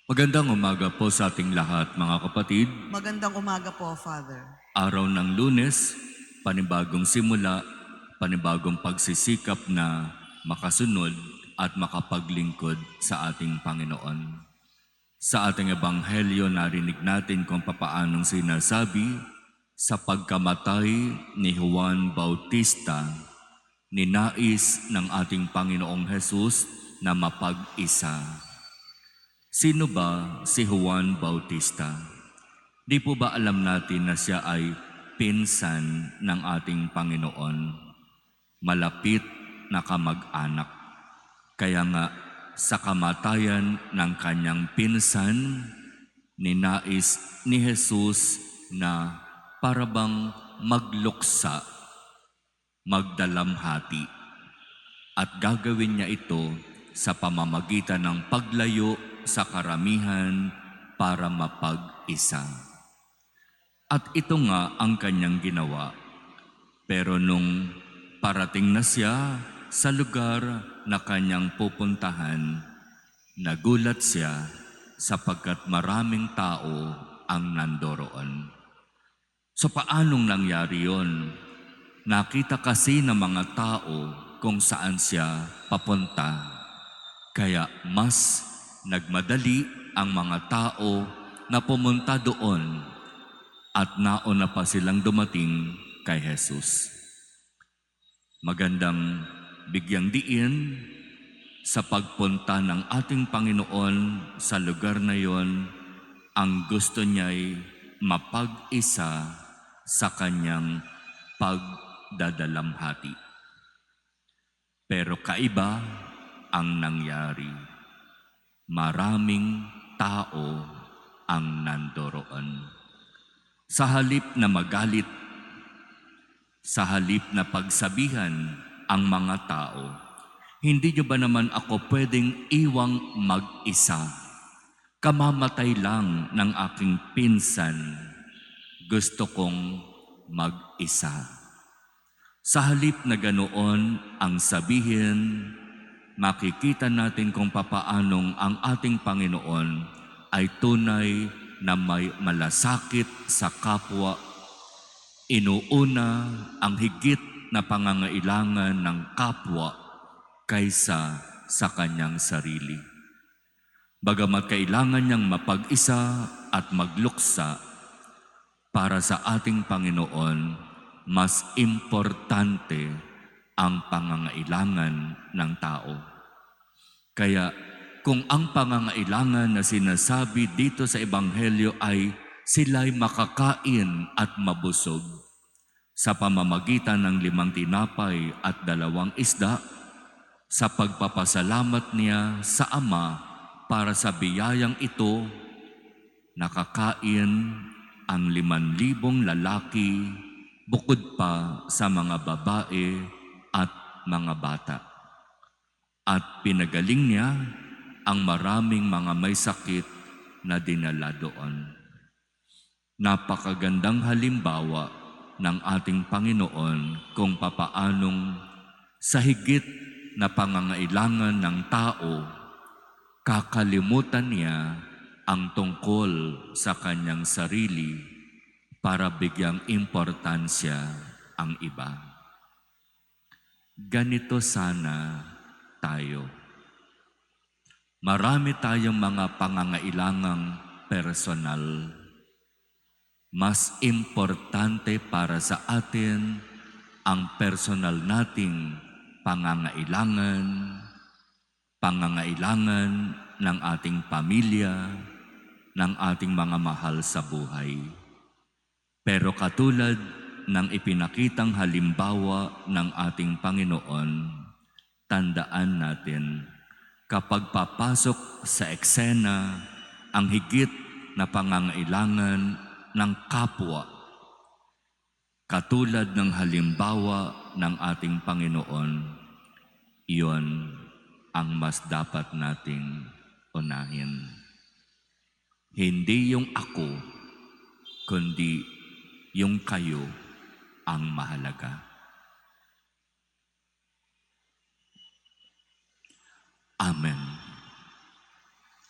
Magandang umaga po sa ating lahat, mga kapatid. Magandang umaga po, Father. Araw ng Lunes, panibagong simula, panibagong pagsisikap na makasunod at makapaglingkod sa ating Panginoon. Sa ating ebanghelyo, narinig natin kung papaanong sinasabi sa pagkamatay ni Juan Bautista, ninais ng ating Panginoong Hesus na mapag-isa. Sino ba si Juan Bautista? Di po ba alam natin na siya ay pinsan ng ating Panginoon? Malapit na kamag-anak. Kaya nga sa kamatayan ng kanyang pinsan, ninais ni Jesus na parabang magluksa, magdalamhati. At gagawin niya ito sa pamamagitan ng paglayo sa karamihan para mapag-isa. At ito nga ang kanyang ginawa. Pero nung parating na siya sa lugar na kanyang pupuntahan, nagulat siya sapagkat maraming tao ang nandoroon. So paanong nangyari yon? Nakita kasi ng mga tao kung saan siya papunta. Kaya mas nagmadali ang mga tao na pumunta doon at nauna pa silang dumating kay Jesus. Magandang bigyang diin sa pagpunta ng ating Panginoon sa lugar na yon, ang gusto niya'y mapag-isa sa kanyang pagdadalamhati. Pero kaiba ang nangyari. Maraming tao ang nandoroon. Sa halip na magalit, sa halip na pagsabihan ang mga tao, hindi niyo ba naman ako pwedeng iwang mag-isa? Kamamatay lang ng aking pinsan. Gusto kong mag-isa. Sa halip na ganoon ang sabihin, makikita natin kung papaanong ang ating Panginoon ay tunay na may malasakit sa kapwa. Inuuna ang higit na pangangailangan ng kapwa kaysa sa kanyang sarili. Bagamat kailangan niyang mapag-isa at magluksa, para sa ating Panginoon, mas importante ang pangangailangan ng tao. Kaya kung ang pangangailangan na sinasabi dito sa Ebanghelyo ay sila'y makakain at mabusog sa pamamagitan ng 5 tinapay at 2 isda, sa pagpapasalamat niya sa Ama para sa biyayang ito, nakakain ang 5,000 lalaki bukod pa sa mga babae at mga bata. At pinagaling niya ang maraming mga may sakit na dinala doon. Napakagandang halimbawa ng ating Panginoon kung papaanong sa higit na pangangailangan ng tao, kakalimutan niya ang tungkol sa kanyang sarili para bigyang importansya ang iba. Ganito sana tayo. Marami tayong mga pangangailangang personal. Mas importante para sa atin ang personal nating pangangailangan ng ating pamilya, ng ating mga mahal sa buhay. Pero katulad ng ipinakitang halimbawa ng ating Panginoon, tandaan natin, kapag papasok sa eksena ang higit na pangangailangan ng kapwa, katulad ng halimbawa ng ating Panginoon, iyon ang mas dapat nating unahin. Hindi yung ako, kundi yung kayo ang mahalaga. Amen.